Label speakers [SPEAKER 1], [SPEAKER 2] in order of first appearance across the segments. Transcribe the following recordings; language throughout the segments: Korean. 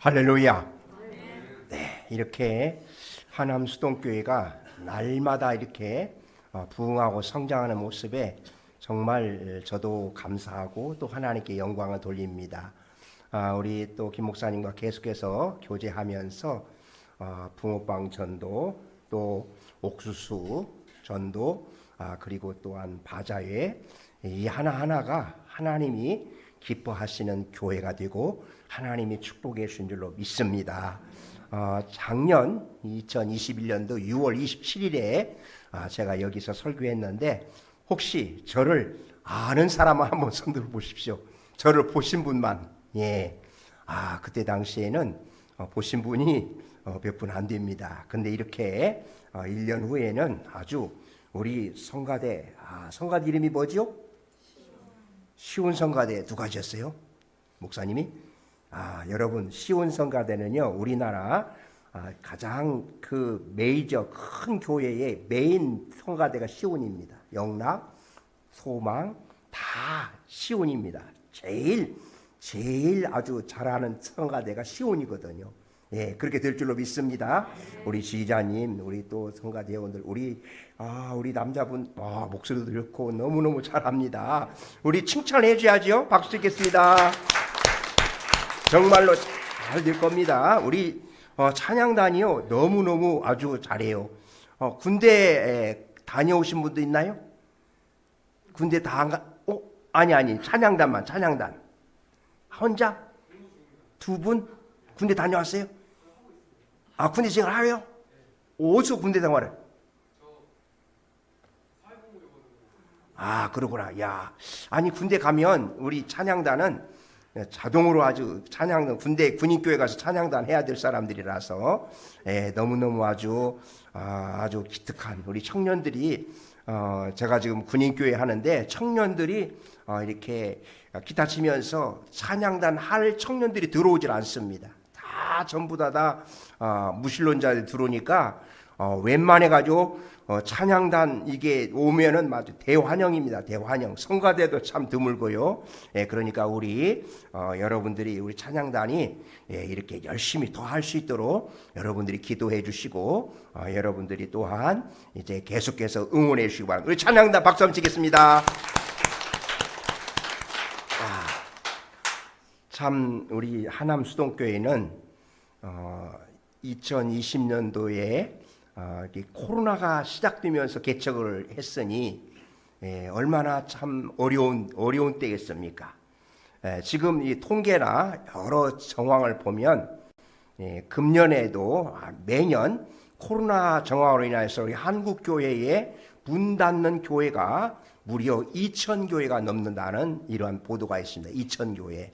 [SPEAKER 1] 할렐루야. 네, 이렇게 하남 수동교회가 날마다 이렇게 부흥하고 성장하는 모습에 정말 저도 감사하고 또 하나님께 영광을 돌립니다. 우리 또 김 목사님과 계속해서 교제하면서 붕어빵 전도, 또 옥수수 전도, 그리고 또한 바자회, 이 하나하나가 하나님이 기뻐하시는 교회가 되고 하나님이 축복해 주신 줄로 믿습니다. 작년 2021년도 6월 27일에 제가 여기서 설교했는데 혹시 저를 아는 사람은 한번 손 들어 보십시오. 저를 보신 분만. 그때 당시에는 보신 분이 몇 분 안 됩니다. 근데 이렇게 1년 후에는 아주 우리 성가대, 성가대 이름이 뭐지요? 시온 성가대 누가 지었어요? 목사님이? 여러분, 시온 성가대는요, 우리나라 가장 그 메이저 큰 교회의 메인 성가대가 시온입니다. 영락, 소망 다 시온입니다. 제일 아주 잘하는 성가대가 시온이거든요. 그렇게 될 줄로 믿습니다. 우리 지휘자님, 우리 또 성가대원들, 우리 남자분, 목소리도 좋고 너무너무 잘합니다. 우리 칭찬해 줘야죠. 박수 드리겠습니다. 정말로 잘 될 겁니다. 우리 찬양단이요, 너무너무 아주 잘해요. 군대 다녀오신 분도 있나요? 군대 다 안 가? 아니, 찬양단. 혼자? 두 분? 군대 다녀왔어요? 군대 생활 하래요? 어디서 군대 생활을? 그러구나. 아니, 군대 가면 우리 찬양단은 자동으로 아주 찬양, 군대 군인교회 가서 찬양단 해야 될 사람들이라서 너무너무 아주 기특한 우리 청년들이, 제가 지금 군인교회 하는데 청년들이 이렇게 기타 치면서 찬양단 할 청년들이 들어오질 않습니다. 다 전부 다 무신론자들 들어오니까 웬만해 가지고 찬양단 이게 오면은 아주 대환영입니다. 대환영. 성가대도 참 드물고요. 그러니까 우리 여러분들이 우리 찬양단이 이렇게 열심히 더 할 수 있도록 여러분들이 기도해 주시고 여러분들이 또한 이제 계속해서 응원해 주시기 바랍니다. 우리 찬양단 박수 한번 치겠습니다. 참 우리 하남 수동교회는 2020년도에 코로나가 시작되면서 개척을 했으니 얼마나 참 어려운 때겠습니까? 지금 이 통계나 여러 정황을 보면 금년에도 매년 코로나 정황으로 인해서 우리 한국 교회에 문 닫는 교회가 무려 2,000교회가 넘는다는 이러한 보도가 있습니다. 2,000교회.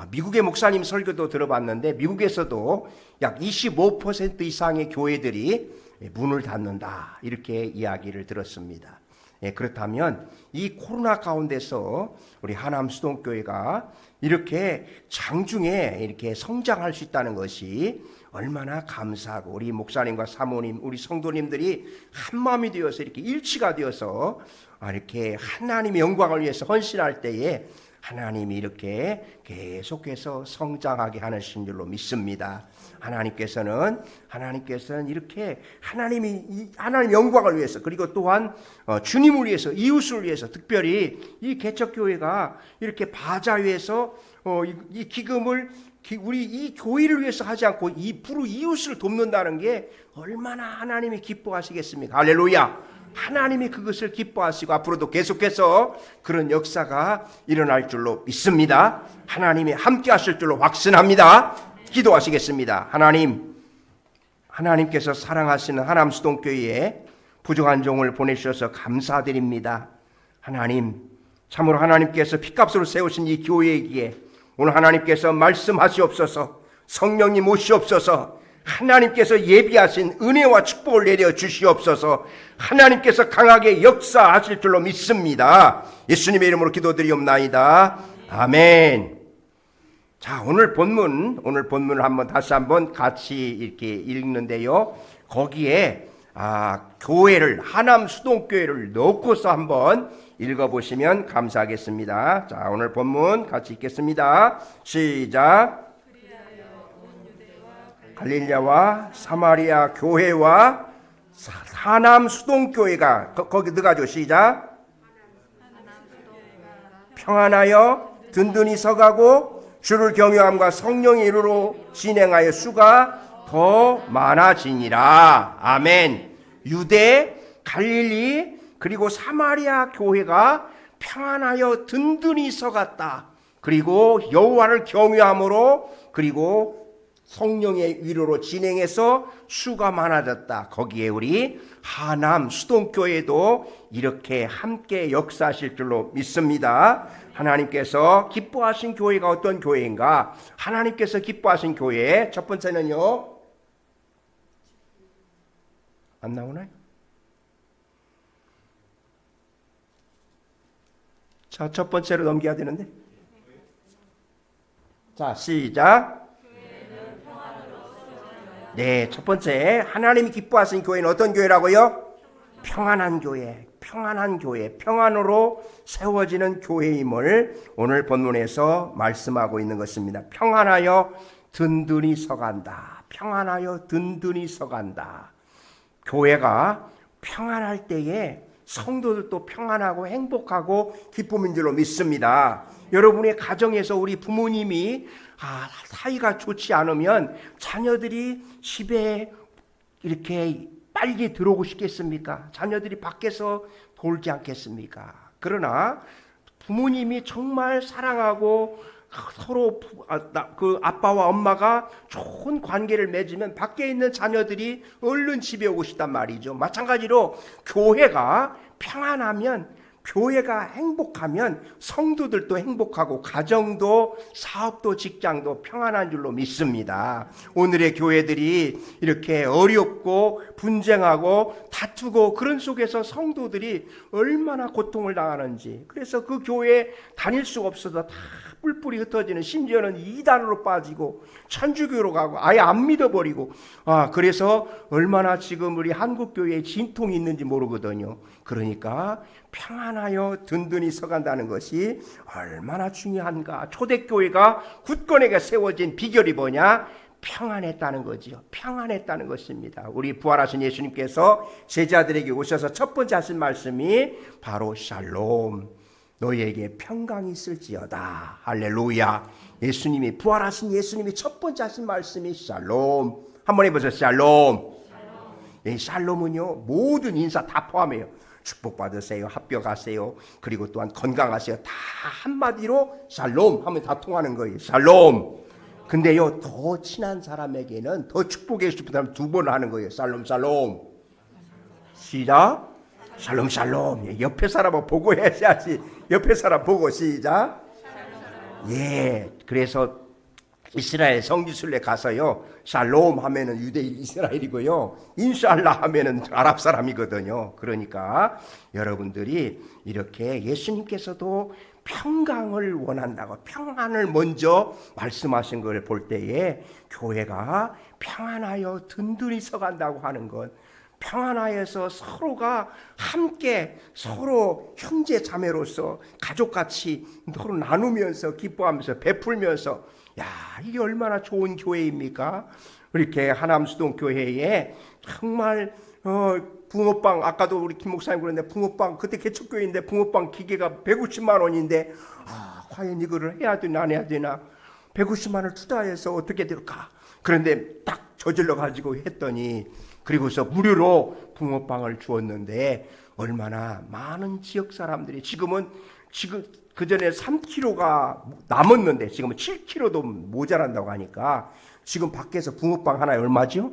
[SPEAKER 1] 미국의 목사님 설교도 들어봤는데 미국에서도 약 25% 이상의 교회들이 문을 닫는다, 이렇게 이야기를 들었습니다. 그렇다면 이 코로나 가운데서 우리 하남 수동교회가 이렇게 장중에 이렇게 성장할 수 있다는 것이 얼마나 감사하고, 우리 목사님과 사모님, 우리 성도님들이 한마음이 되어서 이렇게 일치가 되어서 이렇게 하나님의 영광을 위해서 헌신할 때에 하나님이 이렇게 계속해서 성장하게 하시는 줄로 믿습니다. 하나님께서는 이렇게 하나님 영광을 위해서, 그리고 또한 주님을 위해서, 이웃을 위해서, 특별히 이 개척교회가 이렇게 바자회에서 이 기금을 우리 이 교회를 위해서 하지 않고 이 부르 이웃을 돕는다는 게 얼마나 하나님이 기뻐하시겠습니까? 할렐루야. 하나님이 그것을 기뻐하시고 앞으로도 계속해서 그런 역사가 일어날 줄로 믿습니다. 하나님이 함께 하실 줄로 확신합니다. 기도하시겠습니다. 하나님께서 사랑하시는 하남 수동교회에 부족한 종을 보내주셔서 감사드립니다. 하나님, 참으로 하나님께서 피값으로 세우신 이 교회이기에 오늘 하나님께서 말씀하시옵소서, 성령님 오시옵소서, 하나님께서 예비하신 은혜와 축복을 내려 주시옵소서. 하나님께서 강하게 역사하실 줄로 믿습니다. 예수님의 이름으로 기도드리옵나이다. 아멘. 자, 오늘 본문을 다시 한번 같이 이렇게 읽는데요. 거기에 교회를, 하남 수동교회를 넣고서 한번 읽어보시면 감사하겠습니다. 자, 오늘 본문 같이 읽겠습니다. 시작. 갈릴리아와 사마리아 교회와 하남 수동교회가 거기 들어가죠. 시작. 평안하여 든든히 서가고 주를 경외함과 성령의 이루로 진행하여 수가 더 많아지니라. 아멘. 유대, 갈릴리 그리고 사마리아 교회가 평안하여 든든히 서갔다. 그리고 여호와를 경외함으로 그리고 성령의 위로로 진행해서 수가 많아졌다. 거기에 우리 하남 수동교회도 이렇게 함께 역사하실 줄로 믿습니다. 하나님께서 기뻐하신 교회가 어떤 교회인가? 하나님께서 기뻐하신 교회 첫 번째는요. 안 나오나요? 자, 첫 번째로 넘겨야 되는데. 자, 시작. 네, 첫 번째 하나님이 기뻐하신 교회는 어떤 교회라고요? 평안한 교회, 평안한 교회, 평안으로 세워지는 교회임을 오늘 본문에서 말씀하고 있는 것입니다. 평안하여 든든히 서간다. 평안하여 든든히 서간다. 교회가 평안할 때에 성도들도 평안하고 행복하고 기쁨인 줄로 믿습니다. 여러분의 가정에서 우리 부모님이 사이가 좋지 않으면 자녀들이 집에 이렇게 빨리 들어오고 싶겠습니까? 자녀들이 밖에서 돌지 않겠습니까? 그러나 부모님이 정말 사랑하고 서로 그 아빠와 엄마가 좋은 관계를 맺으면 밖에 있는 자녀들이 얼른 집에 오고 싶단 말이죠. 마찬가지로 교회가 평안하면, 교회가 행복하면 성도들도 행복하고 가정도 사업도 직장도 평안한 줄로 믿습니다. 오늘의 교회들이 이렇게 어렵고 분쟁하고 다투고 그런 속에서 성도들이 얼마나 고통을 당하는지, 그래서 그 교회에 다닐 수가 없어서 다 뿔뿔이 흩어지는, 심지어는 이단으로 빠지고 천주교로 가고 아예 안 믿어버리고, 그래서 얼마나 지금 우리 한국교회에 진통이 있는지 모르거든요. 그러니까 평안하여 든든히 서간다는 것이 얼마나 중요한가. 초대교회가 굳건하게 세워진 비결이 뭐냐? 평안했다는 거지요. 평안했다는 것입니다. 우리 부활하신 예수님께서 제자들에게 오셔서 첫 번째 하신 말씀이 바로 샬롬, 너희에게 평강이 있을지어다. 할렐루야. 예수님이, 부활하신 예수님이 첫 번째 하신 말씀이 샬롬. 한번 해보세요. 샬롬. 이 샬롬은요, 모든 인사 다 포함해요. 축복받으세요, 합격하세요, 그리고 또한 건강하세요, 다 한마디로 샬롬 하면 다 통하는 거예요. 샬롬. 근데요, 더 친한 사람에게는 더 축복해 주시면 두 번 하는 거예요. 샬롬 샬롬. 시작. 샬롬 샬롬. 옆에 사람을 보고 해야지. 옆에 사람 보고 시작. 예, 그래서 이스라엘 성지순례 가서요, 샬롬 하면은 유대인 이스라엘이고요, 인샬라 하면은 아랍 사람이거든요. 그러니까 여러분들이 이렇게 예수님께서도 평강을 원한다고, 평안을 먼저 말씀하신 걸 볼 때에 교회가 평안하여 든든히 서간다고 하는 것, 평안하여서 서로가 함께 서로 형제 자매로서 가족같이 서로 나누면서 기뻐하면서 베풀면서, 야, 이게 얼마나 좋은 교회입니까? 이렇게 하남수동 교회에 정말 붕어빵, 아까도 우리 김 목사님 그랬는데, 붕어빵 그때 개척교회인데 붕어빵 기계가 150만 원인데 과연 이거를 해야 되나 안 해야 되나, 150만 원을 투자해서 어떻게 될까? 그런데 딱 저질러 가지고 했더니, 그리고서 무료로 붕어빵을 주었는데 얼마나 많은 지역 사람들이, 지금 그전에 3kg가 남았는데 지금은 7kg도 모자란다고 하니까, 지금 밖에서 붕어빵 하나에 얼마죠?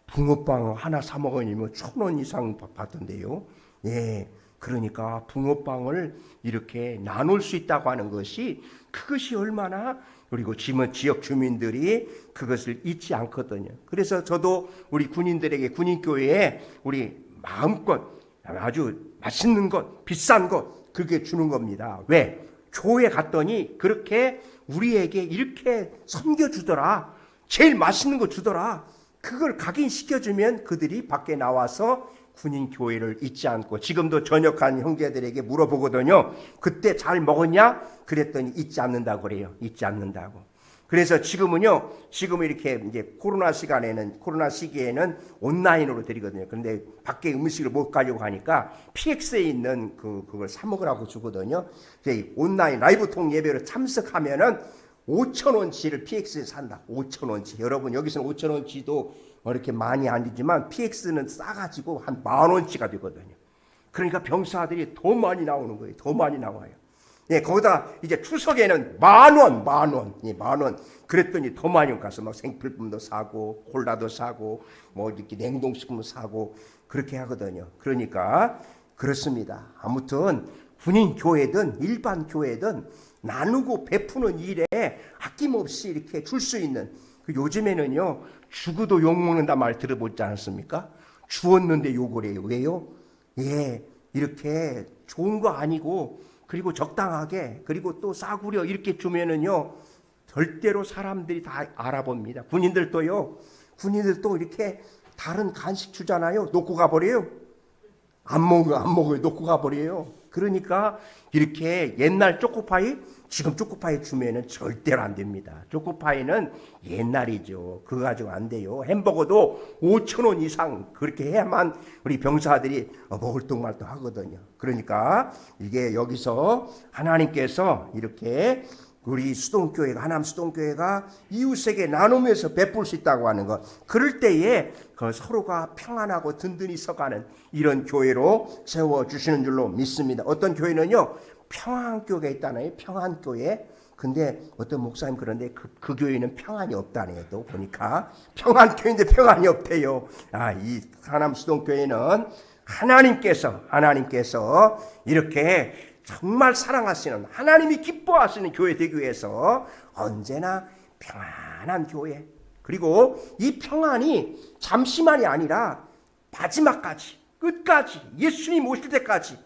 [SPEAKER 1] 붕어빵 하나 사 먹으면 1,000원 이상 받던데요. 예, 그러니까 붕어빵을 이렇게 나눌 수 있다고 하는 것이, 그것이 얼마나, 그리고 지역 주민들이 그것을 잊지 않거든요. 그래서 저도 우리 군인들에게 군인교회에 우리 마음껏 아주 맛있는 것, 비싼 것, 그게 주는 겁니다. 왜? 교회 갔더니 그렇게 우리에게 이렇게 섬겨주더라. 제일 맛있는 거 주더라. 그걸 각인시켜주면 그들이 밖에 나와서 군인 교회를 잊지 않고, 지금도 전역한 형제들에게 물어보거든요. 그때 잘 먹었냐? 그랬더니 잊지 않는다고 그래요. 잊지 않는다고. 그래서 지금은 이렇게 이제 코로나 시기에는 온라인으로 드리거든요. 그런데 밖에 음식을 못 가지고 가니까 PX에 있는 그걸 사 먹으라고 주거든요. 온라인 라이브 통 예배로 참석하면은 5,000원치를 PX에 산다. 5,000원치. 여러분 여기서는 5,000원치도 이렇게 많이 아니지만 PX는 싸가지고 한 10,000원치가 되거든요. 그러니까 병사들이 더 많이 나오는 거예요. 더 많이 나와요. 예, 거기다 이제 추석에는 10,000원. 예, 10,000원. 그랬더니 더 많이 가서 막 생필품도 사고, 콜라도 사고, 뭐 이렇게 냉동식품도 사고, 그렇게 하거든요. 그러니까, 그렇습니다. 아무튼, 군인 교회든 일반 교회든 나누고 베푸는 일에 아낌없이 이렇게 줄 수 있는, 요즘에는요, 죽어도 욕먹는다 말 들어보지 않았습니까? 주었는데 욕을 해요. 왜요? 예, 이렇게 좋은 거 아니고, 그리고 적당하게, 그리고 또 싸구려 이렇게 주면은요, 절대로 사람들이 다 알아봅니다. 군인들도 이렇게 다른 간식 주잖아요. 놓고 가버려요. 안 먹어요. 놓고 가버려요. 그러니까 이렇게 옛날 초코파이, 지금 초코파이 주면은 절대로 안 됩니다. 초코파이는 옛날이죠. 그거 가지고 안 돼요. 햄버거도 5,000원 이상 그렇게 해야만 우리 병사들이 먹을뚱말뚱 하거든요. 그러니까 이게 여기서 하나님께서 이렇게 우리 수동교회가, 하남 수동교회가 이웃에게 나누면서 베풀 수 있다고 하는 것. 그럴 때에 그 서로가 평안하고 든든히 서가는 이런 교회로 세워주시는 줄로 믿습니다. 어떤 교회는요, 평안교회가 있다네요. 평안교회. 근데 어떤 목사님 그런데 그 교회는 평안이 없다네요. 또 보니까 평안교회인데 평안이 없대요. 이 하남 수동교회는 하나님께서 이렇게 정말 사랑하시는, 하나님이 기뻐하시는 교회 되기 위해서 언제나 평안한 교회, 그리고 이 평안이 잠시만이 아니라 마지막까지, 끝까지, 예수님 오실 때까지,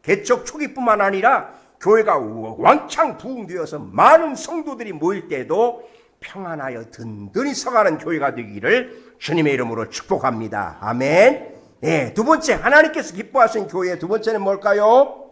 [SPEAKER 1] 개척 초기뿐만 아니라 교회가 왕창 부흥되어서 많은 성도들이 모일 때도 평안하여 든든히 서가는 교회가 되기를 주님의 이름으로 축복합니다. 아멘. 예, 두 번째, 하나님께서 기뻐하시는 교회 두 번째는 뭘까요?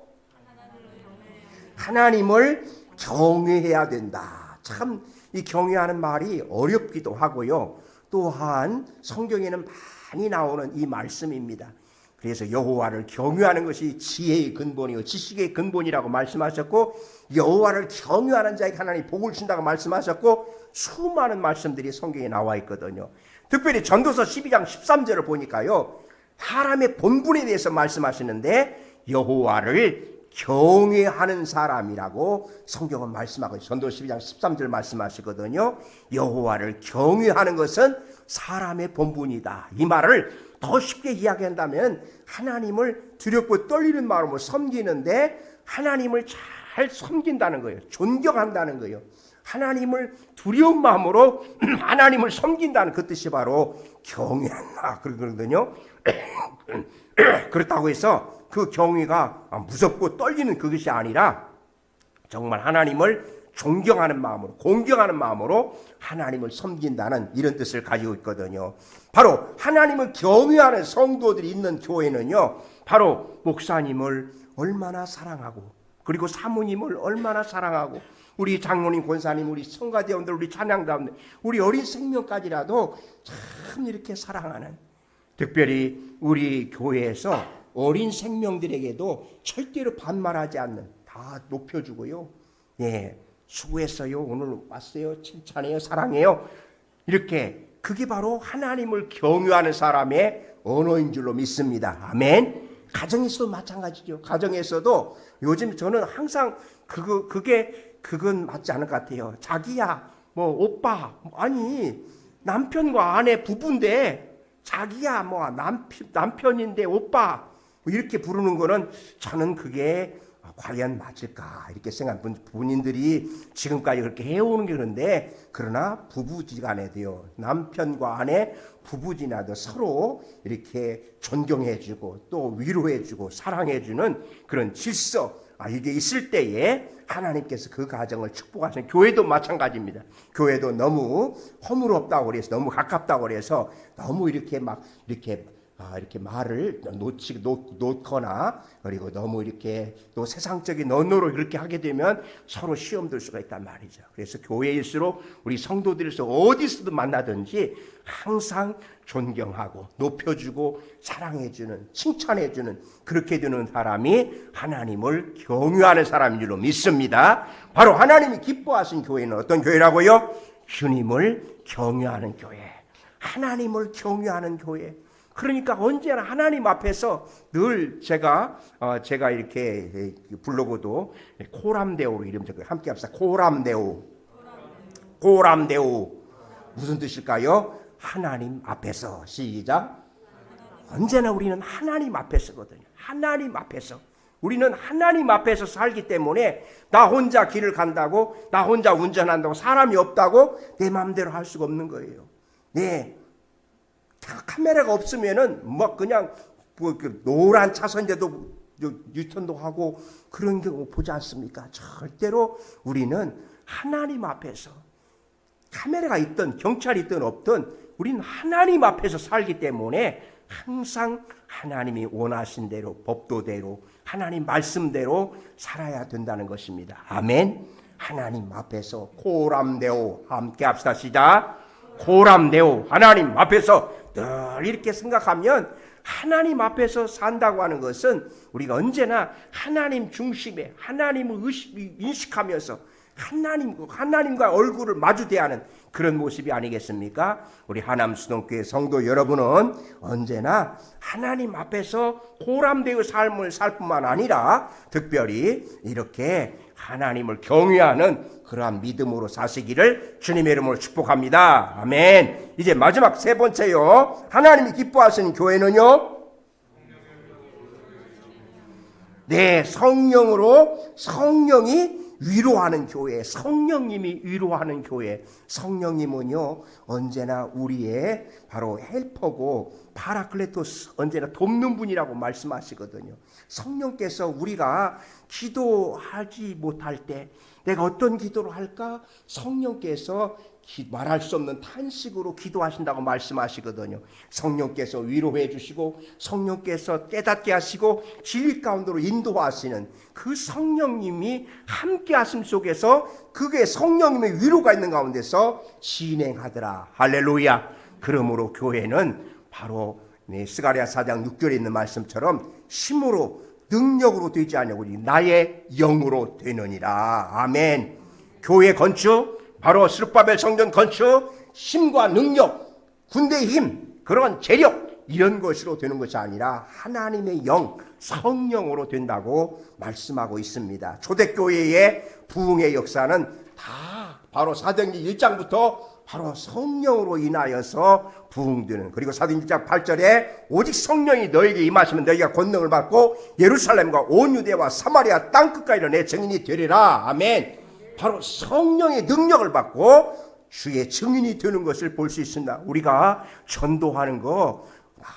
[SPEAKER 1] 하나님을 경외해야 된다. 참, 이 경외하는 말이 어렵기도 하고요. 또한 성경에는 많이 나오는 이 말씀입니다. 그래서 여호와를 경외하는 것이 지혜의 근본이요 지식의 근본이라고 말씀하셨고, 여호와를 경외하는 자에게 하나님이 복을 준다고 말씀하셨고, 수많은 말씀들이 성경에 나와 있거든요. 특별히 전도서 12장 13절을 보니까요, 사람의 본분에 대해서 말씀하시는데 여호와를 경외하는 사람이라고 성경은 말씀하고, 전도 12장 13절 말씀하시거든요. 여호와를 경외하는 것은 사람의 본분이다. 이 말을 더 쉽게 이야기한다면 하나님을 두렵고 떨리는 마음으로 섬기는데 하나님을 잘 섬긴다는 거예요. 존경한다는 거예요. 하나님을 두려운 마음으로 하나님을 섬긴다는 그 뜻이 바로 경외한다 그러거든요. 그렇다고 해서 그 경외가 무섭고 떨리는 그것이 아니라 정말 하나님을 존경하는 마음으로, 공경하는 마음으로 하나님을 섬긴다는 이런 뜻을 가지고 있거든요. 바로 하나님을 경외하는 성도들이 있는 교회는요, 바로 목사님을 얼마나 사랑하고, 그리고 사모님을 얼마나 사랑하고, 우리 장로님, 권사님, 우리 성가대원들, 우리 찬양자분들, 우리 어린 생명까지라도 참 이렇게 사랑하는, 특별히 우리 교회에서 어린 생명들에게도 절대로 반말하지 않는, 다 높여주고요. 예, 수고했어요. 오늘 왔어요. 칭찬해요. 사랑해요. 이렇게, 그게 바로 하나님을 경외하는 사람의 언어인 줄로 믿습니다. 아멘. 가정에서도 마찬가지죠. 가정에서도 요즘 저는 항상 그건 맞지 않을 것 같아요. 자기야, 뭐 오빠, 아니 남편과 아내 부부인데 자기야, 뭐 남편인데 오빠, 뭐 이렇게 부르는 거는 저는 그게 과연 맞을까 이렇게 생각하는 본인들이 지금까지 그렇게 해오는 게 그런데, 그러나 부부지간에도요, 남편과 아내 부부지간에도 서로 이렇게 존경해주고 또 위로해주고 사랑해주는 그런 질서, 이게 있을 때에 하나님께서 그 가정을 축복하시는, 교회도 마찬가지입니다. 교회도 너무 허물없다고 그래서, 너무 가깝다고 그래서 너무 이렇게 막 이렇게 이렇게 말을 놓거나 그리고 너무 이렇게 또 세상적인 언어로 그렇게 하게 되면 서로 시험 들 수가 있단 말이죠. 그래서 교회일수록 우리 성도들에서 어디서든 만나든지 항상 존경하고 높여주고 사랑해주는 칭찬해주는 그렇게 되는 사람이 하나님을 경유하는 사람인 줄로 믿습니다. 바로 하나님이 기뻐하신 교회는 어떤 교회라고요? 주님을 경유하는 교회, 하나님을 경유하는 교회. 그러니까 언제나 하나님 앞에서 늘 제가 이렇게 블로그도 코람데오로 이름 적어요. 함께 합시다. 코람데오. 무슨 뜻일까요? 하나님 앞에서. 시작. 언제나 우리는 하나님 앞에서거든요. 하나님 앞에서. 우리는 하나님 앞에서 살기 때문에 나 혼자 길을 간다고, 나 혼자 운전한다고, 사람이 없다고 내 마음대로 할 수가 없는 거예요. 네. 카메라가 없으면은 그냥 노란 차선인데도 유턴도 하고 그런 경우 보지 않습니까? 절대로 우리는 하나님 앞에서, 카메라가 있든 경찰이 있든 없든 우리는 하나님 앞에서 살기 때문에 항상 하나님이 원하신 대로, 법도대로, 하나님 말씀대로 살아야 된다는 것입니다. 아멘. 하나님 앞에서 코람데오. 함께 합시다. 시작. 코람데오. 하나님 앞에서 늘 이렇게 생각하면, 하나님 앞에서 산다고 하는 것은 우리가 언제나 하나님 중심에 하나님을 인식하면서 하나님과 얼굴을 마주 대하는 그런 모습이 아니겠습니까? 우리 하남수동교회 성도 여러분은 언제나 하나님 앞에서 고람되의 삶을 살 뿐만 아니라 특별히 이렇게 하나님을 경외하는 그러한 믿음으로 사시기를 주님의 이름으로 축복합니다. 아멘. 이제 마지막 세 번째요. 하나님이 기뻐하시는 교회는요, 네, 성령이 위로하는 교회, 성령님이 위로하는 교회. 성령님은요 언제나 우리의 바로 헬퍼고 파라클레토스, 언제나 돕는 분이라고 말씀하시거든요. 성령께서 우리가 기도하지 못할 때 내가 어떤 기도를 할까? 성령께서 말할 수 없는 탄식으로 기도하신다고 말씀하시거든요. 성령께서 위로해 주시고 성령께서 깨닫게 하시고 진리 가운데로 인도하시는 그 성령님이 함께 하심 속에서 그게 성령님의 위로가 있는 가운데서 진행하더라. 할렐루야. 그러므로 교회는 바로 스가랴 4장 6절에 있는 말씀처럼 힘으로 능력으로 되지 아니하고 나의 영으로 되느니라. 아멘. 교회 건축, 바로 스룹바벨 성전 건축, 힘과 능력, 군대의 힘, 그런 재력, 이런 것으로 되는 것이 아니라 하나님의 영, 성령으로 된다고 말씀하고 있습니다. 초대교회의 부흥의 역사는 다 바로 사도행전 1장부터 바로 성령으로 인하여서 부흥되는, 그리고 사도행전 1장 8절에 오직 성령이 너에게 임하시면 너희가 권능을 받고 예루살렘과 온 유대와 사마리아 땅끝까지 내 증인이 되리라. 아멘. 바로 성령의 능력을 받고 주의 증인이 되는 것을 볼 수 있습니다. 우리가 전도하는 거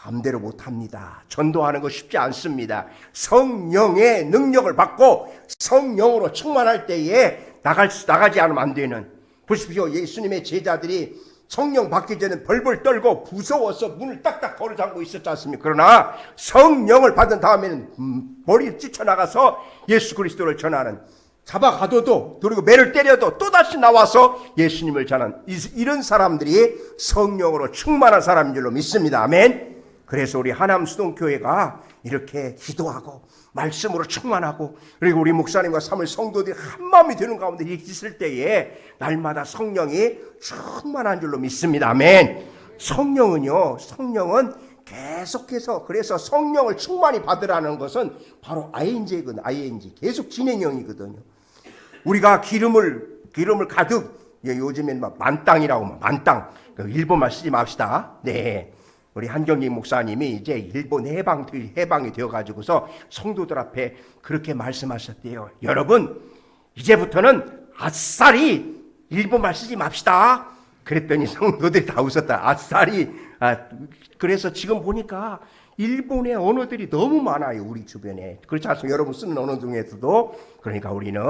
[SPEAKER 1] 마음대로 못합니다. 전도하는 거 쉽지 않습니다. 성령의 능력을 받고 성령으로 충만할 때에 나가지 않으면 안 되는, 보십시오. 예수님의 제자들이 성령 받기 전에 벌벌 떨고 무서워서 문을 딱딱 걸어 잠그고 있었지 않습니까? 그러나 성령을 받은 다음에는 머리를 찢어나가서 예수 그리스도를 전하는, 잡아가둬도, 그리고 매를 때려도 또다시 나와서 예수님을 전하는 이런 사람들이 성령으로 충만한 사람인 줄로 믿습니다. 아멘. 그래서 우리 하남수동교회가 이렇게 기도하고 말씀으로 충만하고, 그리고 우리 목사님과 사물 성도들이 한마음이 되는 가운데 있을 때에 날마다 성령이 충만한 줄로 믿습니다. 아멘. 성령은 계속해서, 그래서 성령을 충만히 받으라는 것은 바로 ING, 계속 진행형이거든요. 우리가 기름을 가득, 요즘엔 만땅이라고, 만땅, 일본말 쓰지 맙시다. 네. 우리 한경림 목사님이 이제 일본 해방이 되어가지고서 성도들 앞에 그렇게 말씀하셨대요. 여러분, 이제부터는 아싸리 일본말 쓰지 맙시다. 그랬더니 성도들이 다 웃었다. 아싸리. 그래서 지금 보니까 일본의 언어들이 너무 많아요. 우리 주변에. 그렇지 않습니까? 여러분 쓰는 언어 중에서도. 그러니까 우리는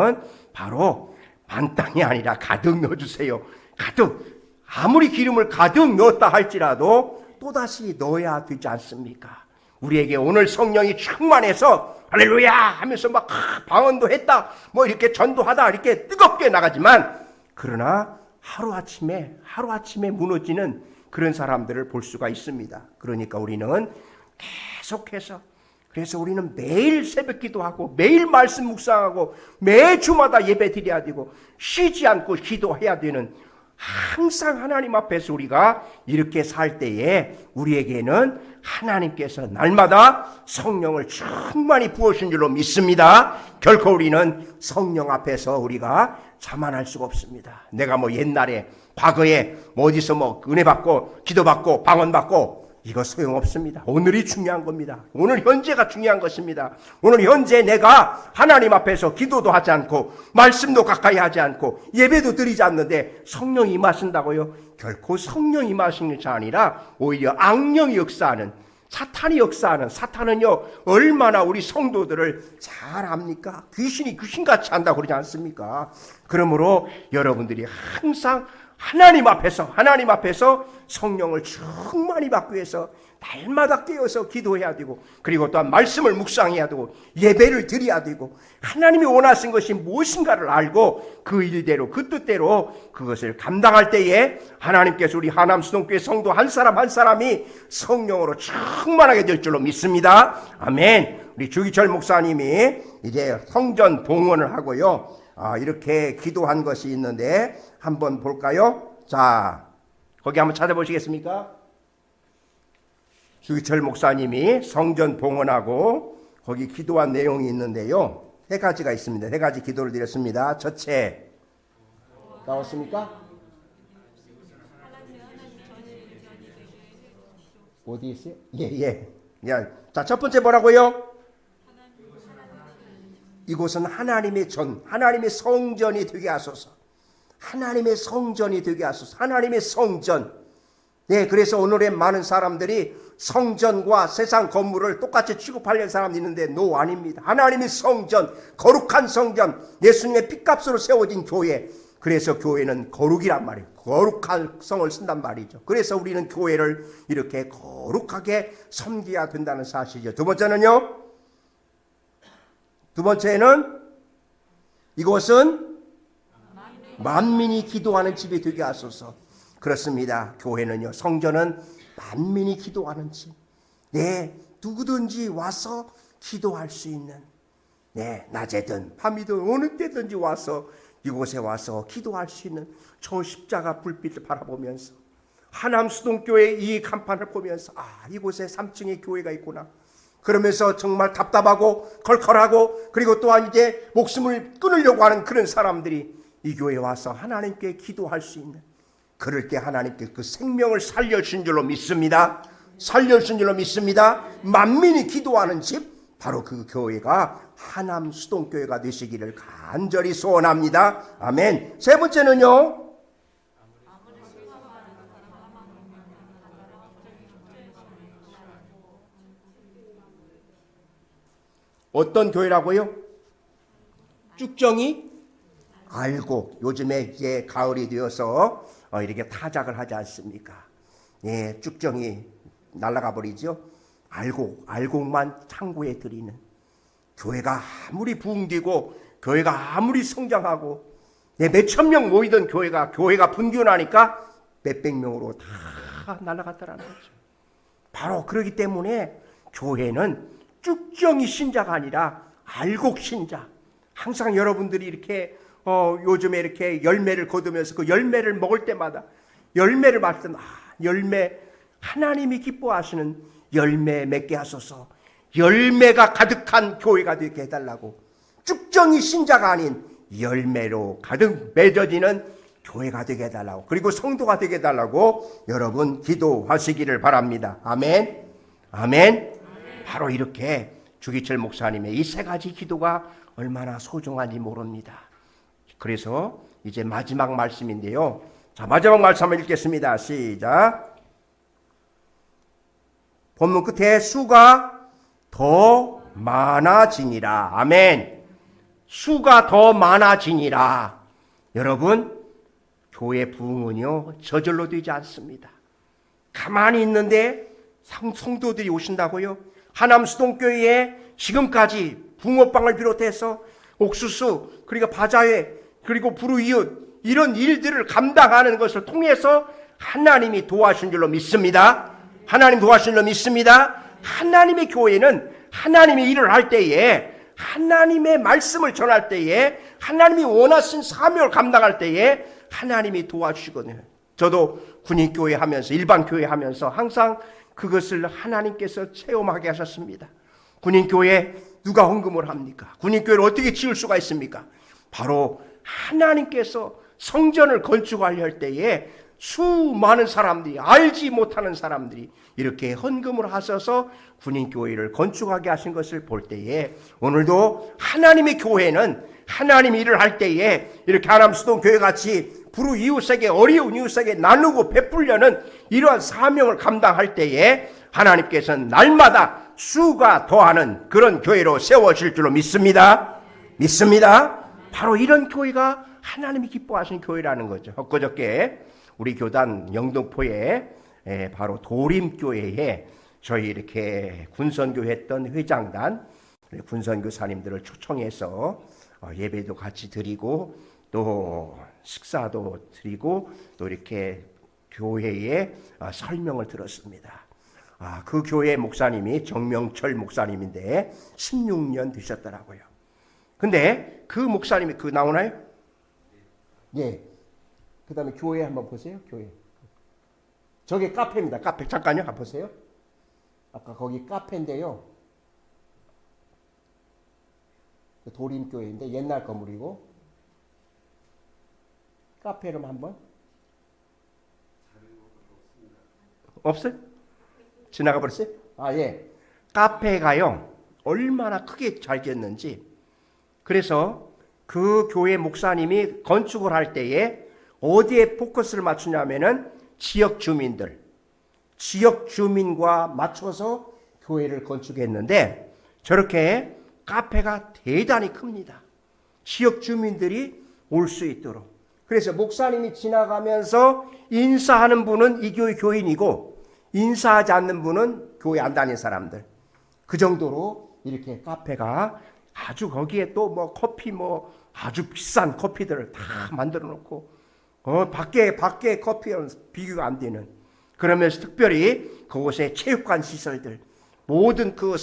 [SPEAKER 1] 바로 만땅이 아니라 가득 넣어주세요. 가득. 아무리 기름을 가득 넣었다 할지라도 또다시 넣어야 되지 않습니까? 우리에게 오늘 성령이 충만해서 할렐루야 하면서 막 방언도 했다, 뭐 이렇게 전도하다 이렇게 뜨겁게 나가지만, 그러나 하루아침에 무너지는 그런 사람들을 볼 수가 있습니다. 그러니까 우리는 계속해서, 그래서 우리는 매일 새벽 기도하고 매일 말씀 묵상하고 매주마다 예배 드려야 되고 쉬지 않고 기도해야 되는, 항상 하나님 앞에서 우리가 이렇게 살 때에 우리에게는 하나님께서 날마다 성령을 충만히 부으신 줄로 믿습니다. 결코 우리는 성령 앞에서 우리가 자만할 수가 없습니다. 내가 뭐 옛날에 과거에 뭐 어디서 뭐 은혜 받고 기도 받고 방언 받고 이거 소용없습니다. 오늘이 중요한 겁니다. 오늘 현재가 중요한 것입니다. 오늘 현재 내가 하나님 앞에서 기도도 하지 않고 말씀도 가까이 하지 않고 예배도 드리지 않는데 성령이 임하신다고요? 결코 성령이 임하시는 것이 아니라 오히려 악령이 역사하는, 사탄이 역사하는, 사탄은요 얼마나 우리 성도들을 잘 압니까? 귀신이 귀신같이 한다고 그러지 않습니까? 그러므로 여러분들이 항상 하나님 앞에서 성령을 충만히 받기 위해서 날마다 깨어서 기도해야 되고, 그리고 또한 말씀을 묵상해야 되고 예배를 드려야 되고, 하나님이 원하신 것이 무엇인가를 알고 그 일대로 그 뜻대로 그것을 감당할 때에 하나님께서 우리 하남 수동교회 성도 한 사람 한 사람이 성령으로 충만하게 될 줄로 믿습니다. 아멘. 우리 주기철 목사님이 이제 성전 봉헌을 하고요, 이렇게 기도한 것이 있는데 한번 볼까요? 자, 거기 한번 찾아보시겠습니까? 주기철 목사님이 성전 봉헌하고 거기 기도한 내용이 있는데요, 세 가지가 있습니다. 세 가지 기도를 드렸습니다. 첫째, 나왔습니까? 어디 있어요? 예. 자, 첫 번째 뭐라고요? 이곳은 하나님의 하나님의 성전이 되게 하소서. 하나님의 성전이 되게 하소서. 하나님의 성전. 네, 그래서 오늘의 많은 사람들이 성전과 세상 건물을 똑같이 취급하려는 사람이 있는데 아닙니다. 하나님의 성전, 거룩한 성전, 예수님의 피값으로 세워진 교회. 그래서 교회는 거룩이란 말이에요. 거룩한 성을 쓴단 말이죠. 그래서 우리는 교회를 이렇게 거룩하게 섬겨야 된다는 사실이죠. 두 번째는 이곳은 만민이 기도하는 집이 되게 하소서. 그렇습니다. 교회는요, 성전은 만민이 기도하는 집. 네, 누구든지 와서 기도할 수 있는, 네, 낮에든 밤이든 어느 때든지 와서 이곳에 와서 기도할 수 있는, 저 십자가 불빛을 바라보면서 하남 수동교회 이 간판을 보면서 이곳에 3층에 교회가 있구나. 그러면서 정말 답답하고 컬컬하고, 그리고 또한 이제 목숨을 끊으려고 하는 그런 사람들이 이 교회에 와서 하나님께 기도할 수 있는, 그럴 때 하나님께 그 생명을 살려주신 줄로 믿습니다. 만민이 기도하는 집, 바로 그 교회가 하남 수동교회가 되시기를 간절히 소원합니다. 아멘. 세 번째는요, 어떤 교회라고요? 쭉정이 알곡. 요즘에 이제 가을이 되어서 이렇게 타작을 하지 않습니까? 예, 쭉정이 날아가 버리죠. 알곡만 창고에 들이는, 교회가 아무리 부흥되고 교회가 아무리 성장하고 몇천 명 모이던 교회가 분균하니까 몇백 명으로 다 날아갔다라는 거죠. 바로 그렇기 때문에 교회는 쭉정이 신자가 아니라 알곡 신자. 항상 여러분들이 이렇게 요즘에 이렇게 열매를 거두면서 그 열매를 먹을 때마다, 열매를 맡을 때 열매, 하나님이 기뻐하시는 열매 맺게 하소서. 열매가 가득한 교회가 되게 해달라고. 쭉정이 신자가 아닌 열매로 가득 맺어지는 교회가 되게 해달라고, 그리고 성도가 되게 해달라고 여러분 기도하시기를 바랍니다. 아멘. 바로 이렇게 주기철 목사님의 이 세 가지 기도가 얼마나 소중한지 모릅니다. 그래서 이제 마지막 말씀인데요. 자, 마지막 말씀 한번 읽겠습니다. 시작. 본문 끝에 수가 더 많아지니라. 아멘. 수가 더 많아지니라. 여러분, 교회 부흥은요 저절로 되지 않습니다. 가만히 있는데 성도들이 오신다고요? 하남수동교회에 지금까지 붕어빵을 비롯해서 옥수수, 그리고 바자회, 그리고 불우이웃 이런 일들을 감당하는 것을 통해서 하나님이 도와준 줄로 믿습니다. 하나님 도와준 줄로 믿습니다. 하나님의 교회는 하나님의 일을 할 때에, 하나님의 말씀을 전할 때에, 하나님이 원하신 사명을 감당할 때에 하나님이 도와주시거든요. 저도 군인교회 하면서, 일반교회 하면서 항상 그것을 하나님께서 체험하게 하셨습니다. 군인교회 누가 헌금을 합니까? 군인교회를 어떻게 지을 수가 있습니까? 바로 하나님께서 성전을 건축하려 할 때에 수많은 사람들이, 알지 못하는 사람들이 이렇게 헌금을 하셔서 군인교회를 건축하게 하신 것을 볼 때에, 오늘도 하나님의 교회는 하나님의 일을 할 때에 이렇게 하남수동교회 같이 불우이웃에게, 어려운 이웃에게 나누고 베풀려는 이러한 사명을 감당할 때에 하나님께서는 날마다 수가 더하는 그런 교회로 세워질 줄로 믿습니다. 믿습니다. 바로 이런 교회가 하나님이 기뻐하시는 교회라는 거죠. 엊그저께 우리 교단 영등포에 바로 도림교회에 저희 이렇게 군선교 했던 회장단 군선교사님들을 초청해서 예배도 같이 드리고 또 식사도 드리고 또 이렇게 교회의 설명을 들었습니다. 그 교회 목사님이 정명철 목사님인데 16년 되셨더라고요. 근데 그 목사님이 나오나요? 예. 그 다음에 교회 한번 보세요. 교회. 저게 카페입니다. 카페. 잠깐요. 한번 보세요. 아까 거기 카페인데요. 도림교회인데 옛날 건물이고. 카페로 한번. 없어요? 지나가 버렸어요? 예. 카페가요. 얼마나 크게 잘 됐는지. 그래서 그 교회 목사님이 건축을 할 때에 어디에 포커스를 맞추냐면은 지역 주민과 맞춰서 교회를 건축했는데 저렇게 카페가 대단히 큽니다. 지역 주민들이 올 수 있도록. 그래서 목사님이 지나가면서 인사하는 분은 이 교회 교인이고 인사하지 않는 분은 교회 안 다니는 사람들. 그 정도로 이렇게 카페가 아주 거기에 또 커피 아주 비싼 커피들을 다 만들어 놓고 밖에 커피는 비교가 안 되는. 그러면서 특별히 그곳에 체육관 시설들, 모든 그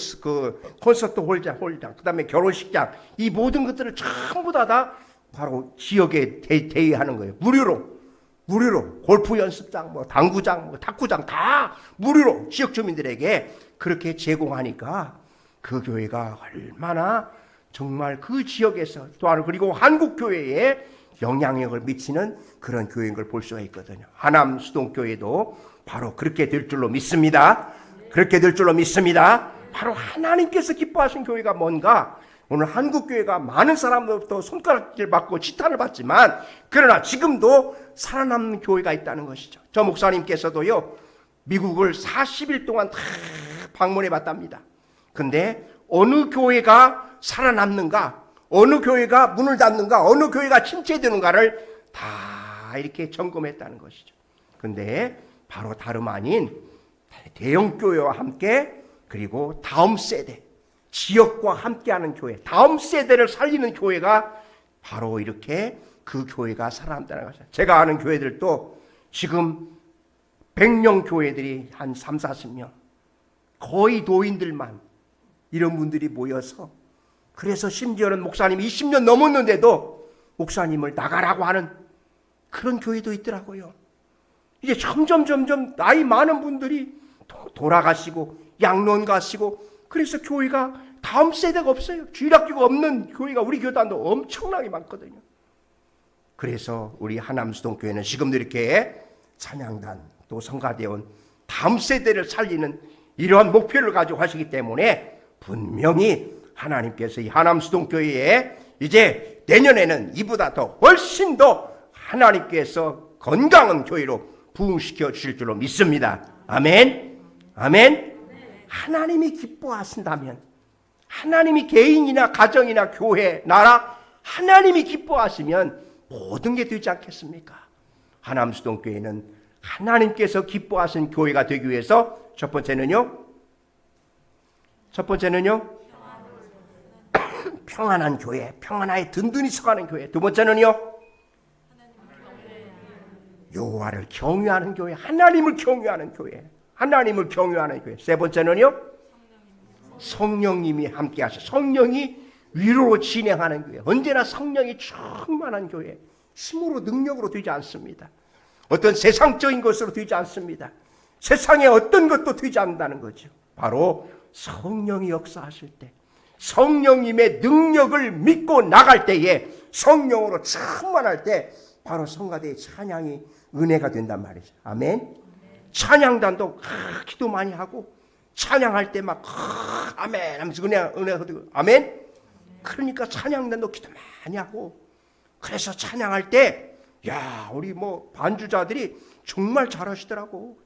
[SPEAKER 1] 콘서트 홀장, 그다음에 결혼식장, 이 모든 것들을 전부 다 바로 지역에 대여하는 거예요. 무료로 골프 연습장, 당구장, 탁구장 다 무료로 지역 주민들에게 그렇게 제공하니까 그 교회가 얼마나 정말 그 지역에서 또한 그리고 한국 교회에 영향력을 미치는 그런 교회인 걸 볼 수가 있거든요. 하남수동교회도 바로 그렇게 될 줄로 믿습니다. 그렇게 될 줄로 믿습니다. 바로 하나님께서 기뻐하신 교회가 뭔가, 오늘 한국교회가 많은 사람들부터 손가락질 받고 지탄을 받지만 그러나 지금도 살아남는 교회가 있다는 것이죠. 저 목사님께서도요, 미국을 40일 동안 다 방문해 봤답니다. 근데 어느 교회가 살아남는가, 어느 교회가 문을 닫는가, 어느 교회가 침체되는가를 다 이렇게 점검했다는 것이죠. 근데 바로 다름 아닌 대형교회와 함께, 그리고 다음 세대, 지역과 함께하는 교회, 다음 세대를 살리는 교회가 바로 이렇게 그 교회가 살아남다는 것이죠. 제가 아는 교회들도 지금 100명 교회들이 한 3, 40명, 거의 노인들만, 이런 분들이 모여서, 그래서 심지어는 목사님이 20년 넘었는데도 목사님을 나가라고 하는 그런 교회도 있더라고요. 이제 점점 나이 많은 분들이 돌아가시고 양론 가시고, 그래서 교회가 다음 세대가 없어요. 주일학교가 없는 교회가 우리 교단도 엄청나게 많거든요. 그래서 우리 하남수동교회는 지금도 이렇게 찬양단 또 성가대원 다음 세대를 살리는 이러한 목표를 가지고 하시기 때문에 분명히 하나님께서 이 하남수동교회에 이제 내년에는 이보다 더 훨씬 더 하나님께서 건강한 교회로 부흥시켜 주실 줄로 믿습니다. 아멘. 아멘. 하나님이 기뻐하신다면, 하나님이 개인이나 가정이나 교회, 나라, 하나님이 기뻐하시면 모든 게 되지 않겠습니까? 하남수동교회는 하나님께서 기뻐하신 교회가 되기 위해서 첫 번째는요 평안한 교회, 평안하에 든든히 서가는 교회. 두 번째는요 여호와를 경외하는 교회, 하나님을 경외하는 교회, 하나님을 경외하는 교회. 세 번째는요 성령님이 함께 하셔, 성령이 위로로 진행하는 교회. 언제나 성령이 충만한 교회, 힘으로 능력으로 되지 않습니다. 어떤 세상적인 것으로 되지 않습니다. 세상에 어떤 것도 되지 않는다는 거죠. 바로 성령이 역사하실 때, 성령님의 능력을 믿고 나갈 때에, 성령으로 충만할 때 바로 성가대의 찬양이 은혜가 된단 말이죠. 아멘. 찬양단도 기도 많이 하고 찬양할 때 막 아멘 하면서 은혜가 되고, 아멘. 그러니까 찬양단도 기도 많이 하고, 그래서 찬양할 때 야, 우리 반주자들이 정말 잘하시더라고.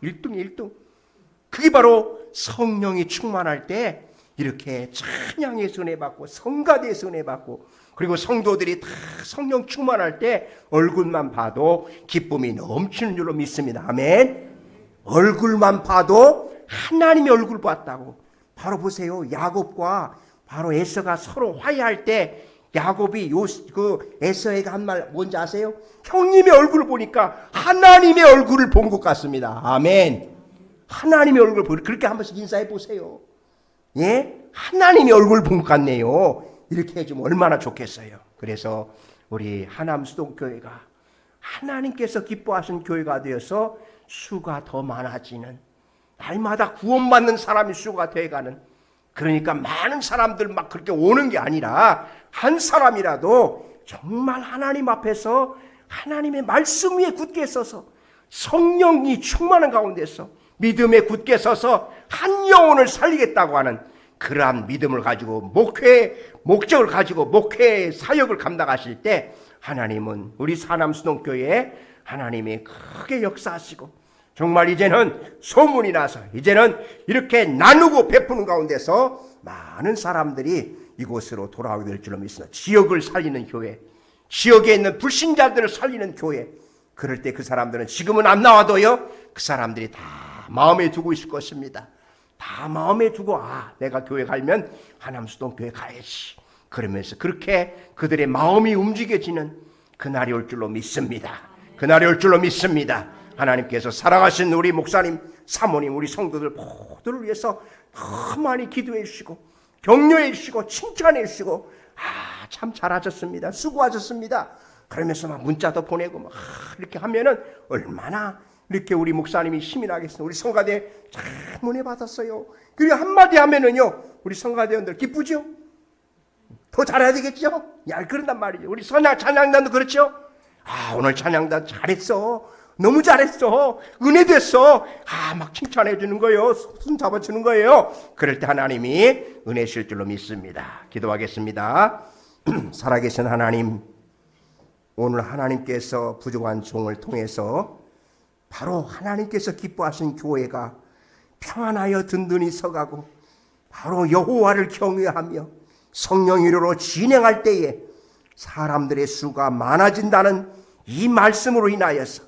[SPEAKER 1] 1등. 그게 바로 성령이 충만할 때 이렇게 찬양에서 은혜 받고 성가대에서 은혜 받고, 그리고 성도들이 다 성령 충만할 때 얼굴만 봐도 기쁨이 넘치는 줄로 믿습니다. 아멘. 얼굴만 봐도 하나님의 얼굴 봤다고. 바로 보세요. 야곱과 바로 에서가 서로 화해할 때 야곱이 에서에게 한 말 뭔지 아세요? 형님의 얼굴을 보니까 하나님의 얼굴을 본 것 같습니다. 아멘. 하나님의 얼굴을 보니 그렇게 한 번씩 인사해 보세요. 예? 하나님의 얼굴을 본 것 같네요. 이렇게 해주면 얼마나 좋겠어요. 그래서 우리 하남 수동교회가 하나님께서 기뻐하신 교회가 되어서 수가 더 많아지는, 날마다 구원받는 사람이 수가 되어가는, 그러니까 많은 사람들 막 그렇게 오는 게 아니라 한 사람이라도 정말 하나님 앞에서 하나님의 말씀 위에 굳게 서서 성령이 충만한 가운데서 믿음에 굳게 서서 한 영혼을 살리겠다고 하는 그러한 믿음을 가지고 목적을 가지고 목회 사역을 감당하실 때 하나님은 우리 사남수동교회에 하나님이 크게 역사하시고, 정말 이제는 소문이 나서 이제는 이렇게 나누고 베푸는 가운데서 많은 사람들이 이곳으로 돌아오게 될 줄로 믿습니다. 지역을 살리는 교회, 지역에 있는 불신자들을 살리는 교회. 그럴 때 그 사람들은 지금은 안 나와도요, 그 사람들이 다 마음에 두고 있을 것입니다. 다 마음에 두고 내가 교회 가면 하남수동교회 가야지, 그러면서 그렇게 그들의 마음이 움직여지는 그날이 올 줄로 믿습니다. 그날이 올 줄로 믿습니다. 하나님께서 사랑하신 우리 목사님, 사모님, 우리 성도들 모두를 위해서 너무 많이 기도해 주시고 격려해 주시고 칭찬해 주시고 참 잘하셨습니다, 수고하셨습니다, 그러면서 막 문자도 보내고 막 이렇게 하면은 얼마나 이렇게 우리 목사님이 힘이 나겠습니까? 우리 성가대 참 은혜 받았어요. 그리고 한마디 하면은요 우리 성가대원들 기쁘죠? 더 잘해야 되겠죠? 그런단 말이죠. 우리 찬양단도 그렇죠? 오늘 찬양단 잘했어, 너무 잘했어, 은혜 됐어, 막 칭찬해 주는 거예요. 손 잡아주는 거예요. 그럴 때 하나님이 은혜 주실 줄로 믿습니다. 기도하겠습니다. 살아계신 하나님, 오늘 하나님께서 부족한 종을 통해서 바로 하나님께서 기뻐하신 교회가 평안하여 든든히 서가고 바로 여호와를 경외하며 성령으로 진행할 때에 사람들의 수가 많아진다는 이 말씀으로 인하여서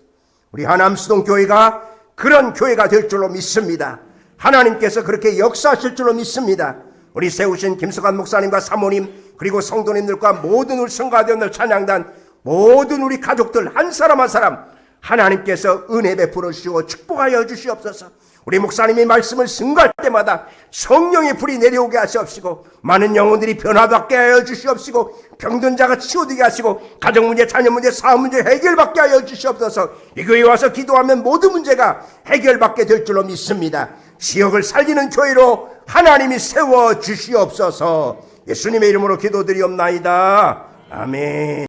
[SPEAKER 1] 우리 하남수동교회가 그런 교회가 될 줄로 믿습니다. 하나님께서 그렇게 역사하실 줄로 믿습니다. 우리 세우신 김석환 목사님과 사모님, 그리고 성도님들과 모든 우리 성가대원들, 찬양단, 모든 우리 가족들 한 사람 한 사람 하나님께서 은혜 베풀어 주시고 축복하여 주시옵소서. 우리 목사님의 말씀을 증거할 때마다 성령의 불이 내려오게 하시옵시고 많은 영혼들이 변화받게 하여 주시옵시고 병든 자가 치유되게 하시고 가정 문제, 자녀 문제, 사업 문제 해결받게 하여 주시옵소서. 이 교회에 와서 기도하면 모든 문제가 해결받게 될 줄로 믿습니다. 지역을 살리는 교회로 하나님이 세워 주시옵소서. 예수님의 이름으로 기도드리옵나이다. 아멘.